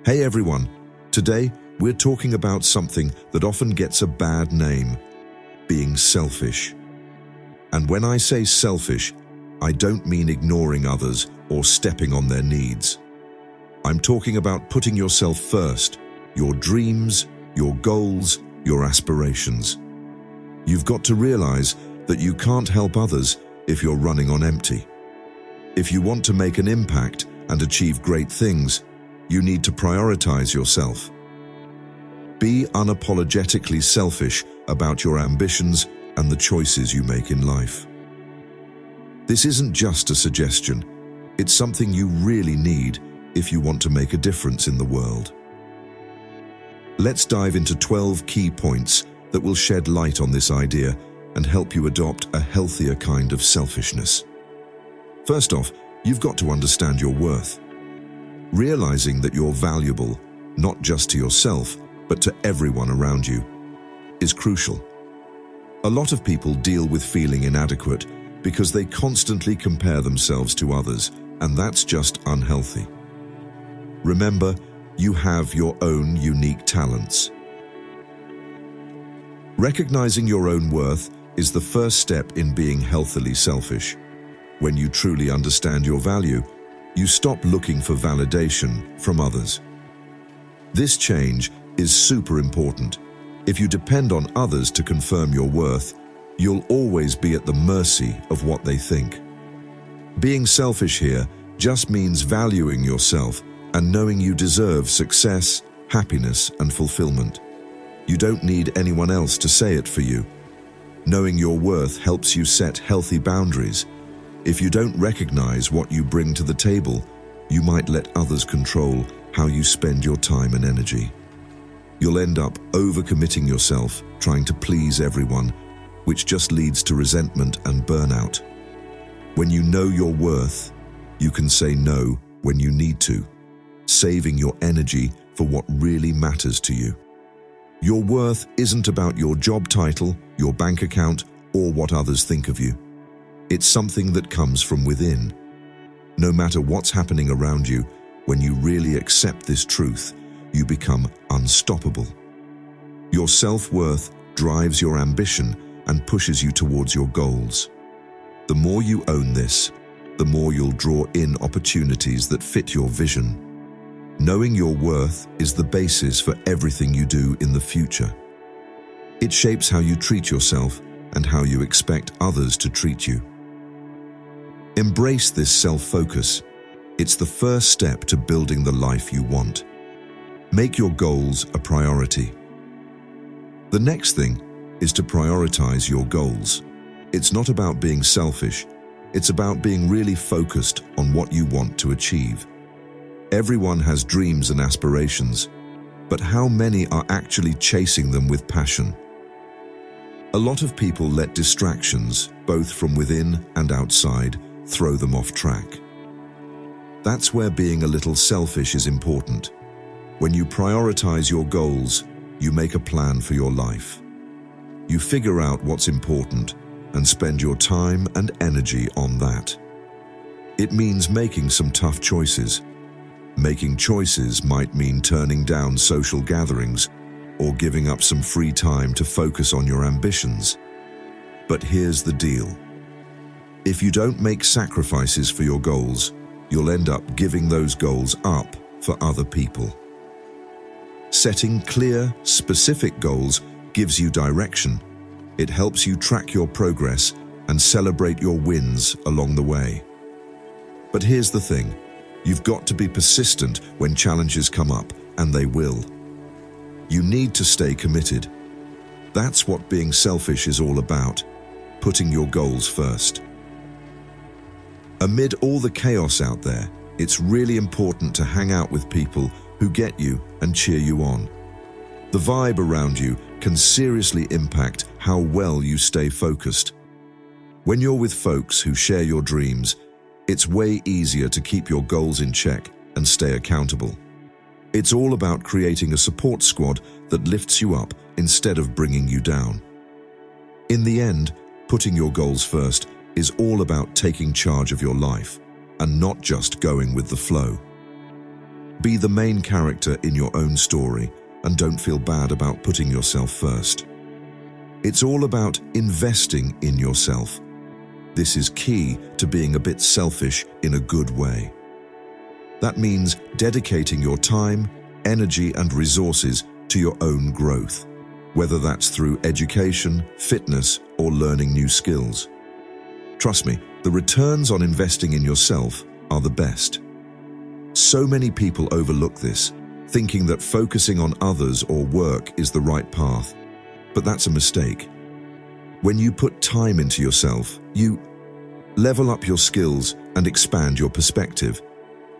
Hey everyone, today we're talking about something that often gets a bad name, being selfish. And when I say selfish, I don't mean ignoring others or stepping on their needs. I'm talking about putting yourself first, your dreams, your goals, your aspirations. You've got to realize that you can't help others if you're running on empty. If you want to make an impact and achieve great things, you need to prioritize yourself. Be unapologetically selfish about your ambitions and the choices you make in life. This isn't just a suggestion, it's something you really need if you want to make a difference in the world. Let's dive into 12 key points that will shed light on this idea and help you adopt a healthier kind of selfishness. First off, you've got to understand your worth. Realizing that you're valuable, not just to yourself, but to everyone around you, is crucial. A lot of people deal with feeling inadequate because they constantly compare themselves to others, and that's just unhealthy. Remember, you have your own unique talents. Recognizing your own worth is the first step in being healthily selfish. When you truly understand your value, you stop looking for validation from others. This change is super important. If you depend on others to confirm your worth, you'll always be at the mercy of what they think. Being selfish here just means valuing yourself and knowing you deserve success, happiness, and fulfillment. You don't need anyone else to say it for you. Knowing your worth helps you set healthy boundaries. If you don't recognize what you bring to the table, you might let others control how you spend your time and energy. You'll end up overcommitting yourself, trying to please everyone, which just leads to resentment and burnout. When you know your worth, you can say no when you need to, saving your energy for what really matters to you. Your worth isn't about your job title, your bank account, or what others think of you. It's something that comes from within. No matter what's happening around you, when you really accept this truth, you become unstoppable. Your self-worth drives your ambition and pushes you towards your goals. The more you own this, the more you'll draw in opportunities that fit your vision. Knowing your worth is the basis for everything you do in the future. It shapes how you treat yourself and how you expect others to treat you. Embrace this self-focus. It's the first step to building the life you want. Make your goals a priority. The next thing is to prioritize your goals. It's not about being selfish. It's about being really focused on what you want to achieve. Everyone has dreams and aspirations, but how many are actually chasing them with passion? A lot of people let distractions, both from within and outside, throw them off track. That's where being a little selfish is important. When you prioritize your goals, you make a plan for your life. You figure out what's important and spend your time and energy on that. It means making some tough choices. Making choices might mean turning down social gatherings or giving up some free time to focus on your ambitions. But here's the deal. If you don't make sacrifices for your goals, you'll end up giving those goals up for other people. Setting clear, specific goals gives you direction. It helps you track your progress and celebrate your wins along the way. But here's the thing. You've got to be persistent when challenges come up, and they will. You need to stay committed. That's what being selfish is all about, putting your goals first. Amid all the chaos out there, it's really important to hang out with people who get you and cheer you on. The vibe around you can seriously impact how well you stay focused. When you're with folks who share your dreams, it's way easier to keep your goals in check and stay accountable. It's all about creating a support squad that lifts you up instead of bringing you down. In the end, putting your goals first is all about taking charge of your life and not just going with the flow. Be the main character in your own story and don't feel bad about putting yourself first. It's all about investing in yourself. This is key to being a bit selfish in a good way. That means dedicating your time, energy, and resources to your own growth, whether that's through education, fitness, or learning new skills. Trust me, the returns on investing in yourself are the best. So many people overlook this, thinking that focusing on others or work is the right path, but that's a mistake. When you put time into yourself, you level up your skills and expand your perspective,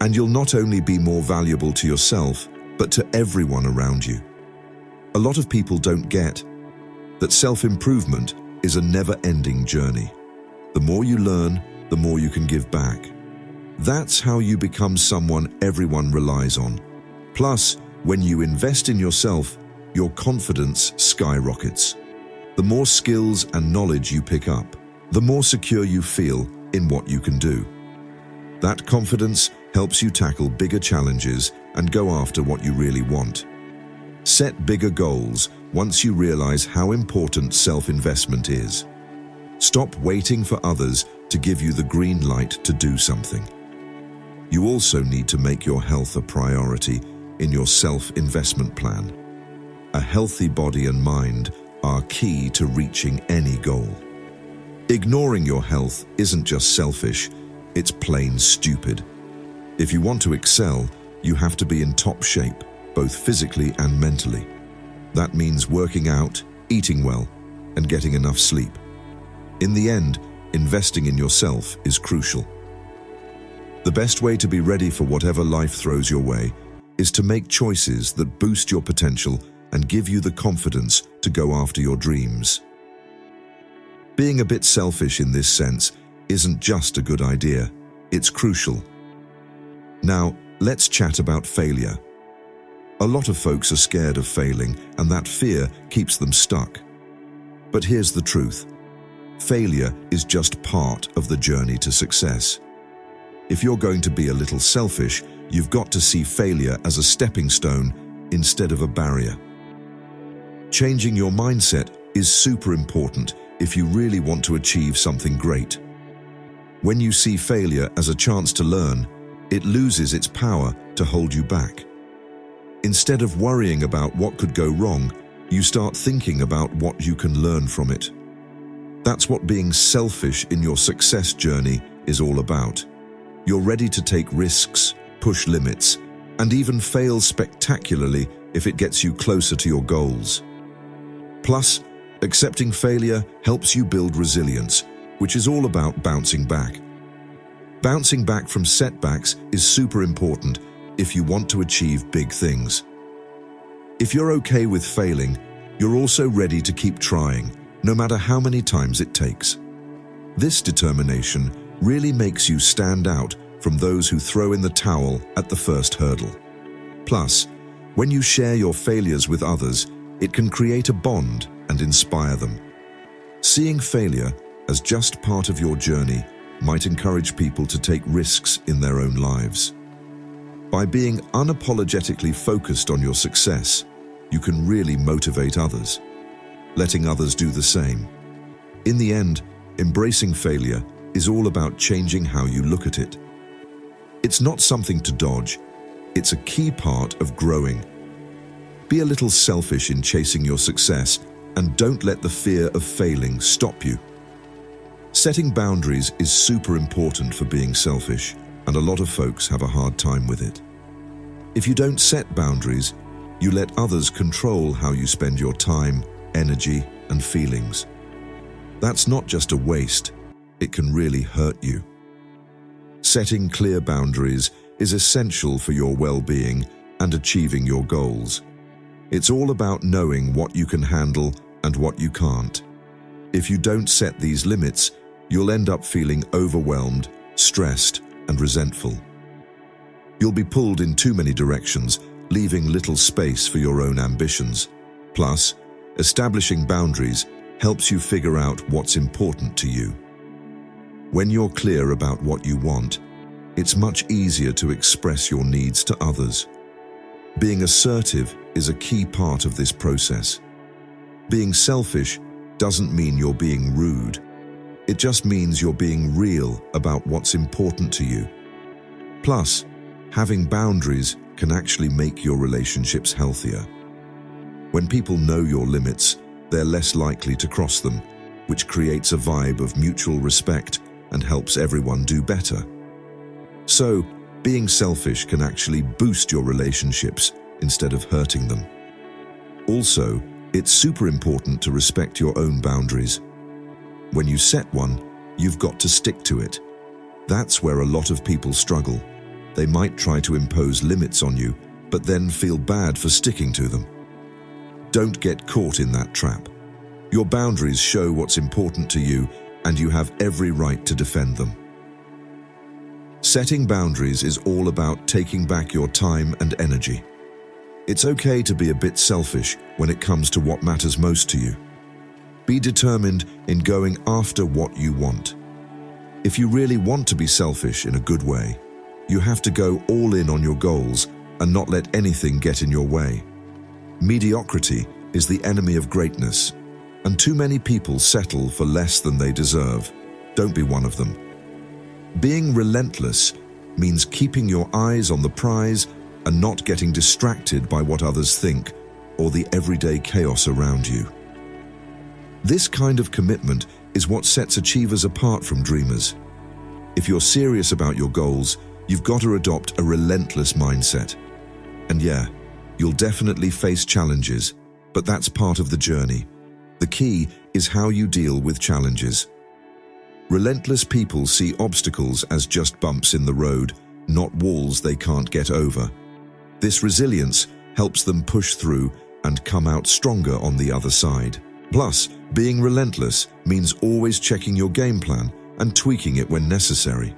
and you'll not only be more valuable to yourself, but to everyone around you. A lot of people don't get that self-improvement is a never-ending journey. The more you learn, the more you can give back. That's how you become someone everyone relies on. Plus, when you invest in yourself, your confidence skyrockets. The more skills and knowledge you pick up, the more secure you feel in what you can do. That confidence helps you tackle bigger challenges and go after what you really want. Set bigger goals once you realize how important self-investment is. Stop waiting for others to give you the green light to do something. You also need to make your health a priority in your self-investment plan. A healthy body and mind are key to reaching any goal. Ignoring your health isn't just selfish, it's plain stupid. If you want to excel, you have to be in top shape, both physically and mentally. That means working out, eating well, and getting enough sleep. In the end, investing in yourself is crucial. The best way to be ready for whatever life throws your way is to make choices that boost your potential and give you the confidence to go after your dreams. Being a bit selfish in this sense isn't just a good idea, it's crucial. Now, let's chat about failure. A lot of folks are scared of failing, and that fear keeps them stuck. But here's the truth. Failure is just part of the journey to success. If you're going to be a little selfish, you've got to see failure as a stepping stone instead of a barrier. Changing your mindset is super important if you really want to achieve something great. When you see failure as a chance to learn, it loses its power to hold you back. Instead of worrying about what could go wrong, you start thinking about what you can learn from it. That's what being selfish in your success journey is all about. You're ready to take risks, push limits, and even fail spectacularly if it gets you closer to your goals. Plus, accepting failure helps you build resilience, which is all about bouncing back. Bouncing back from setbacks is super important if you want to achieve big things. If you're okay with failing, you're also ready to keep trying, no matter how many times it takes. This determination really makes you stand out from those who throw in the towel at the first hurdle. Plus, when you share your failures with others, it can create a bond and inspire them. Seeing failure as just part of your journey might encourage people to take risks in their own lives. By being unapologetically focused on your success, you can really motivate others, letting others do the same. In the end, embracing failure is all about changing how you look at it. It's not something to dodge, it's a key part of growing. Be a little selfish in chasing your success and don't let the fear of failing stop you. Setting boundaries is super important for being selfish, and a lot of folks have a hard time with it. If you don't set boundaries, you let others control how you spend your time, energy, and feelings. That's not just a waste, it can really hurt you. Setting clear boundaries is essential for your well-being and achieving your goals. It's all about knowing what you can handle and what you can't. If you don't set these limits, you'll end up feeling overwhelmed, stressed, and resentful. You'll be pulled in too many directions, leaving little space for your own ambitions. Plus, establishing boundaries helps you figure out what's important to you. When you're clear about what you want, it's much easier to express your needs to others. Being assertive is a key part of this process. Being selfish doesn't mean you're being rude. It just means you're being real about what's important to you. Plus, having boundaries can actually make your relationships healthier. When people know your limits, they're less likely to cross them, which creates a vibe of mutual respect and helps everyone do better. So, being selfish can actually boost your relationships instead of hurting them. Also, it's super important to respect your own boundaries. When you set one, you've got to stick to it. That's where a lot of people struggle. They might try to impose limits on you, but then feel bad for sticking to them. Don't get caught in that trap. Your boundaries show what's important to you, and you have every right to defend them. Setting boundaries is all about taking back your time and energy. It's okay to be a bit selfish when it comes to what matters most to you. Be determined in going after what you want. If you really want to be selfish in a good way, you have to go all in on your goals and not let anything get in your way. Mediocrity is the enemy of greatness, and too many people settle for less than they deserve. Don't be one of them. Being relentless means keeping your eyes on the prize and not getting distracted by what others think or the everyday chaos around you. This kind of commitment is what sets achievers apart from dreamers. If you're serious about your goals, you've got to adopt a relentless mindset. And yeah, you'll definitely face challenges, but that's part of the journey. The key is how you deal with challenges. Relentless people see obstacles as just bumps in the road, not walls they can't get over. This resilience helps them push through and come out stronger on the other side. Plus, being relentless means always checking your game plan and tweaking it when necessary.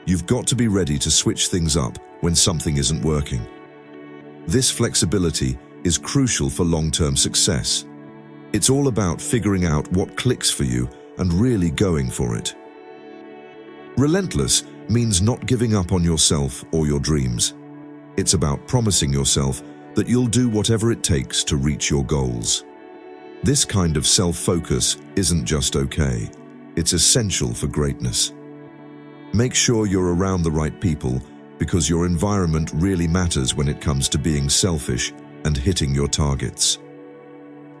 You've got to be ready to switch things up when something isn't working. This flexibility is crucial for long-term success. It's all about figuring out what clicks for you and really going for it. Relentless means not giving up on yourself or your dreams. It's about promising yourself that you'll do whatever it takes to reach your goals. This kind of self-focus isn't just okay, it's essential for greatness. Make sure you're around the right people, because your environment really matters when it comes to being selfish and hitting your targets.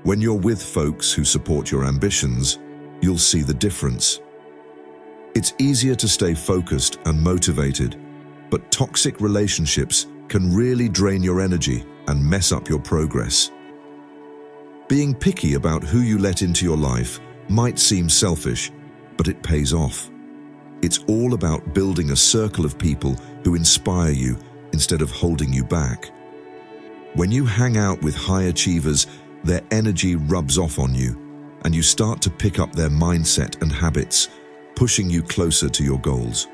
When you're with folks who support your ambitions, you'll see the difference. It's easier to stay focused and motivated, but toxic relationships can really drain your energy and mess up your progress. Being picky about who you let into your life might seem selfish, but it pays off. It's all about building a circle of people who inspire you instead of holding you back. When you hang out with high achievers, their energy rubs off on you, and you start to pick up their mindset and habits, pushing you closer to your goals.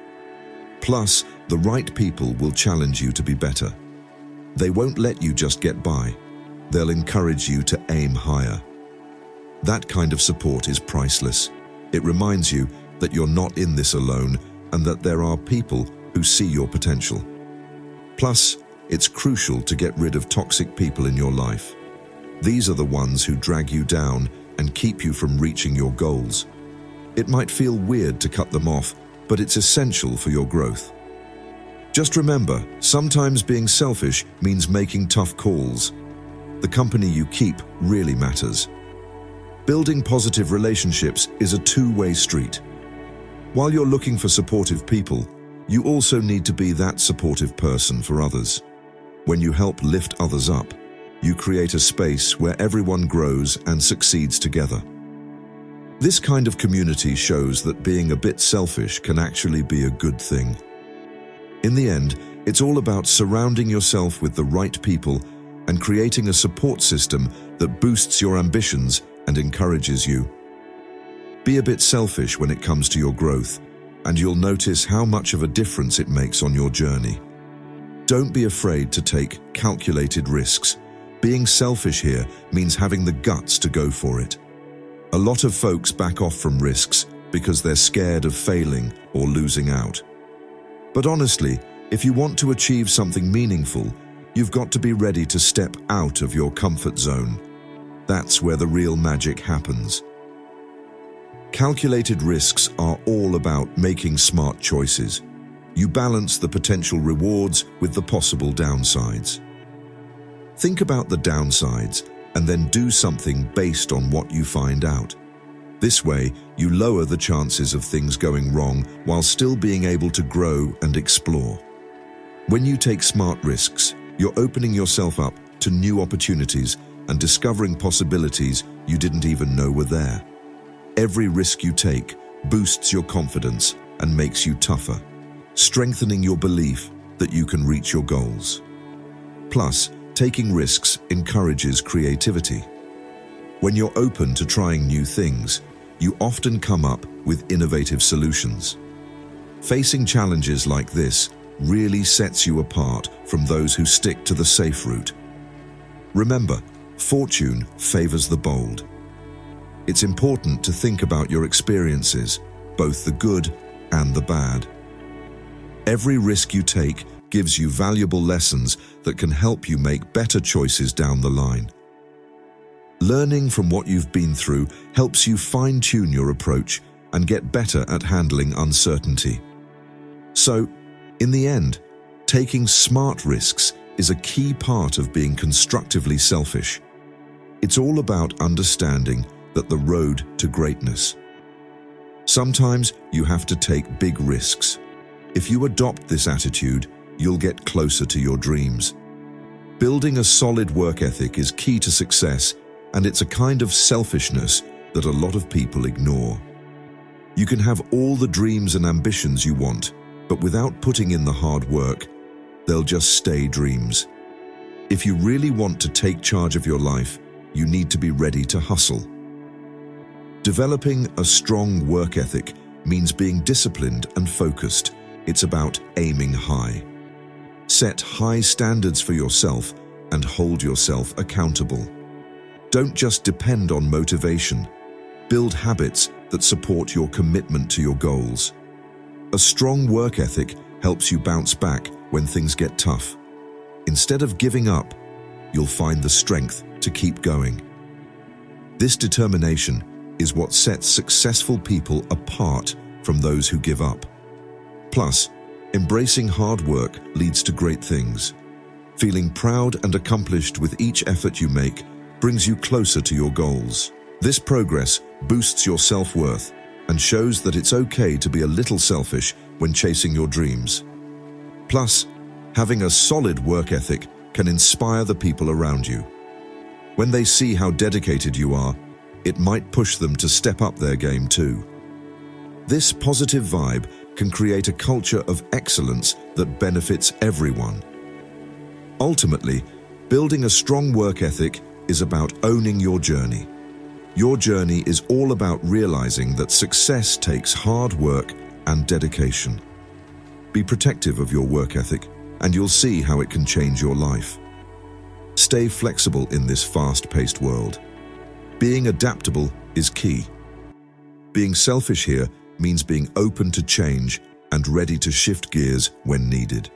Plus, the right people will challenge you to be better. They won't let you just get by. They'll encourage you to aim higher. That kind of support is priceless. It reminds you that you're not in this alone and that there are people who see your potential. Plus, it's crucial to get rid of toxic people in your life. These are the ones who drag you down and keep you from reaching your goals. It might feel weird to cut them off, but it's essential for your growth. Just remember, sometimes being selfish means making tough calls. The company you keep really matters. Building positive relationships is a two-way street. While you're looking for supportive people, you also need to be that supportive person for others. When you help lift others up, you create a space where everyone grows and succeeds together. This kind of community shows that being a bit selfish can actually be a good thing. In the end, it's all about surrounding yourself with the right people and creating a support system that boosts your ambitions and encourages you. Be a bit selfish when it comes to your growth, and you'll notice how much of a difference it makes on your journey. Don't be afraid to take calculated risks. Being selfish here means having the guts to go for it. A lot of folks back off from risks because they're scared of failing or losing out. But honestly, if you want to achieve something meaningful, you've got to be ready to step out of your comfort zone. That's where the real magic happens. Calculated risks are all about making smart choices. You balance the potential rewards with the possible downsides. Think about the downsides and then do something based on what you find out. This way, you lower the chances of things going wrong while still being able to grow and explore. When you take smart risks, you're opening yourself up to new opportunities and discovering possibilities you didn't even know were there. Every risk you take boosts your confidence and makes you tougher, strengthening your belief that you can reach your goals. Plus, taking risks encourages creativity. When you're open to trying new things, you often come up with innovative solutions. Facing challenges like this really sets you apart from those who stick to the safe route. Remember, fortune favors the bold. It's important to think about your experiences, both the good and the bad. Every risk you take gives you valuable lessons that can help you make better choices down the line. Learning from what you've been through helps you fine-tune your approach and get better at handling uncertainty. So, in the end, taking smart risks is a key part of being constructively selfish. It's all about understanding that the road to greatness. Sometimes you have to take big risks. If you adopt this attitude, you'll get closer to your dreams. Building a solid work ethic is key to success, and it's a kind of selfishness that a lot of people ignore. You can have all the dreams and ambitions you want, but without putting in the hard work, they'll just stay dreams. If you really want to take charge of your life, you need to be ready to hustle. Developing a strong work ethic means being disciplined and focused. It's about aiming high. Set high standards for yourself and hold yourself accountable. Don't just depend on motivation. Build habits that support your commitment to your goals. A strong work ethic helps you bounce back when things get tough. Instead of giving up, you'll find the strength to keep going. This determination is what sets successful people apart from those who give up. Plus, embracing hard work leads to great things. Feeling proud and accomplished with each effort you make brings you closer to your goals. This progress boosts your self-worth and shows that it's okay to be a little selfish when chasing your dreams. Plus, having a solid work ethic can inspire the people around you. When they see how dedicated you are, it might push them to step up their game too. This positive vibe can create a culture of excellence that benefits everyone. Ultimately, building a strong work ethic is about owning your journey. Your journey is all about realizing that success takes hard work and dedication. Be protective of your work ethic, and you'll see how it can change your life. Stay flexible in this fast-paced world. Being adaptable is key. Being selfish here means being open to change and ready to shift gears when needed.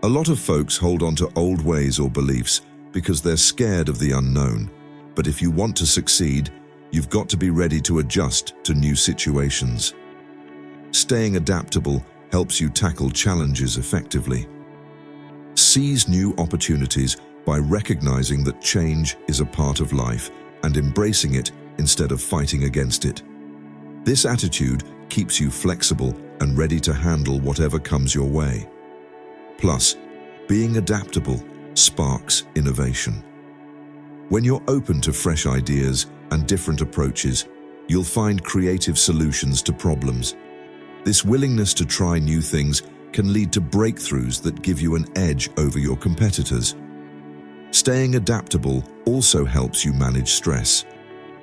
A lot of folks hold on to old ways or beliefs because they're scared of the unknown. But if you want to succeed, you've got to be ready to adjust to new situations. Staying adaptable helps you tackle challenges effectively. Seize new opportunities by recognizing that change is a part of life and embracing it instead of fighting against it. This attitude keeps you flexible and ready to handle whatever comes your way. Plus, being adaptable sparks innovation. When you're open to fresh ideas and different approaches, you'll find creative solutions to problems. This willingness to try new things can lead to breakthroughs that give you an edge over your competitors. Staying adaptable also helps you manage stress.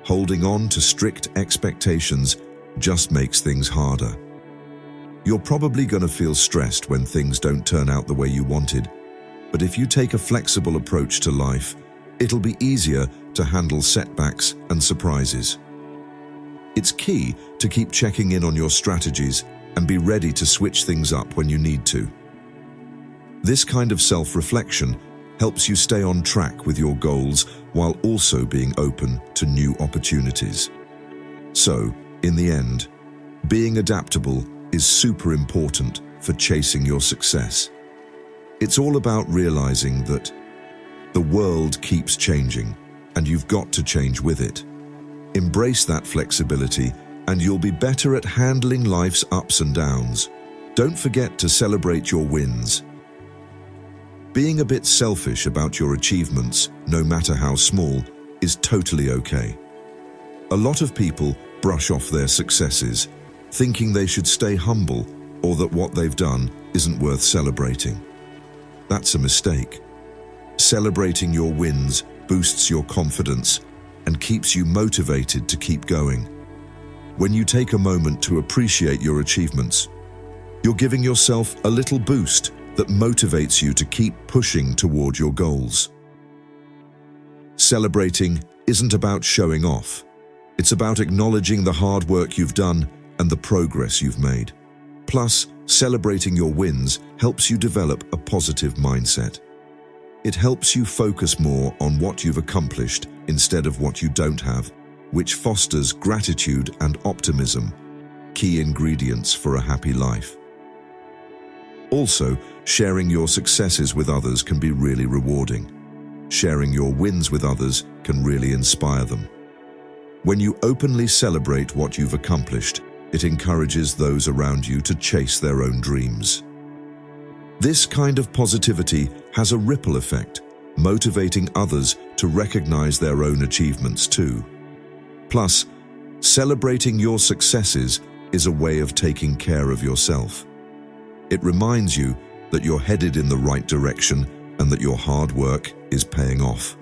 Holding on to strict expectations just makes things harder. You're probably going to feel stressed when things don't turn out the way you wanted, but if you take a flexible approach to life, it'll be easier to handle setbacks and surprises. It's key to keep checking in on your strategies and be ready to switch things up when you need to. This kind of self-reflection helps you stay on track with your goals while also being open to new opportunities. So, in the end, being adaptable is super important for chasing your success. It's all about realizing that the world keeps changing and you've got to change with it. Embrace that flexibility and you'll be better at handling life's ups and downs. Don't forget to celebrate your wins. Being a bit selfish about your achievements, no matter how small, is totally okay. A lot of people brush off their successes, thinking they should stay humble or that what they've done isn't worth celebrating. That's a mistake. Celebrating your wins boosts your confidence and keeps you motivated to keep going. When you take a moment to appreciate your achievements, you're giving yourself a little boost that motivates you to keep pushing toward your goals. Celebrating isn't about showing off. It's about acknowledging the hard work you've done and the progress you've made. Plus, celebrating your wins helps you develop a positive mindset. It helps you focus more on what you've accomplished instead of what you don't have, which fosters gratitude and optimism, key ingredients for a happy life. Also, sharing your successes with others can be really rewarding. Sharing your wins with others can really inspire them. When you openly celebrate what you've accomplished, it encourages those around you to chase their own dreams. This kind of positivity has a ripple effect, motivating others to recognize their own achievements too. Plus, celebrating your successes is a way of taking care of yourself. It reminds you that you're headed in the right direction and that your hard work is paying off.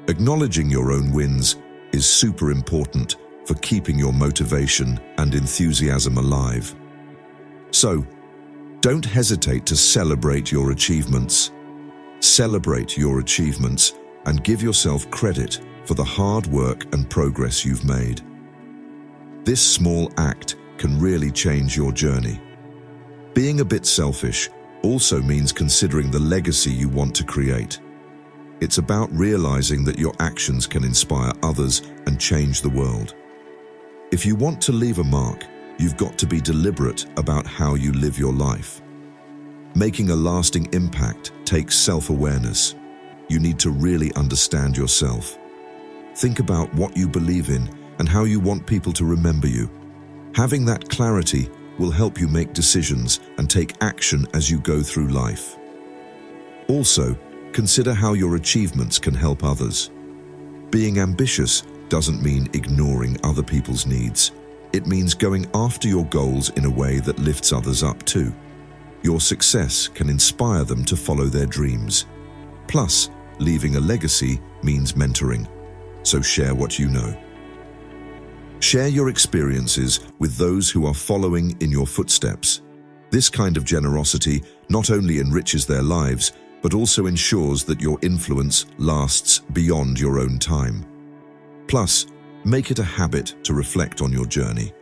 Acknowledging your own wins is super important for keeping your motivation and enthusiasm alive. So, don't hesitate to celebrate your achievements. Celebrate your achievements and give yourself credit for the hard work and progress you've made. This small act can really change your journey. Being a bit selfish also means considering the legacy you want to create. It's about realizing that your actions can inspire others and change the world. If you want to leave a mark, you've got to be deliberate about how you live your life. Making a lasting impact takes self-awareness. You need to really understand yourself. Think about what you believe in and how you want people to remember you. Having that clarity will help you make decisions and take action as you go through life. Also, consider how your achievements can help others. Being ambitious doesn't mean ignoring other people's needs. It means going after your goals in a way that lifts others up too. Your success can inspire them to follow their dreams. Plus, leaving a legacy means mentoring. So share what you know. Share your experiences with those who are following in your footsteps. This kind of generosity not only enriches their lives, but also ensures that your influence lasts beyond your own time. Plus, make it a habit to reflect on your journey.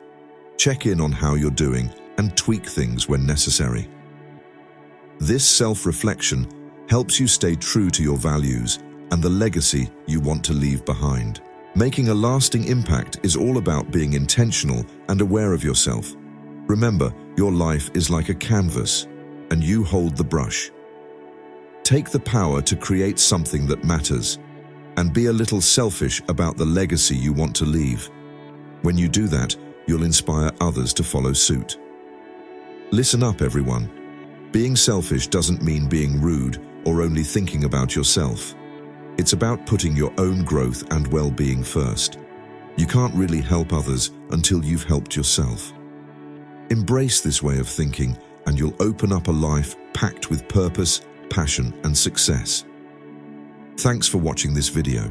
Check in on how you're doing and tweak things when necessary. This self-reflection helps you stay true to your values and the legacy you want to leave behind. Making a lasting impact is all about being intentional and aware of yourself. Remember, your life is like a canvas, and you hold the brush. Take the power to create something that matters, and be a little selfish about the legacy you want to leave. When you do that, you'll inspire others to follow suit. Listen up, everyone. Being selfish doesn't mean being rude or only thinking about yourself. It's about putting your own growth and well-being first. You can't really help others until you've helped yourself. Embrace this way of thinking, and you'll open up a life packed with purpose, passion, and success. Thanks for watching this video.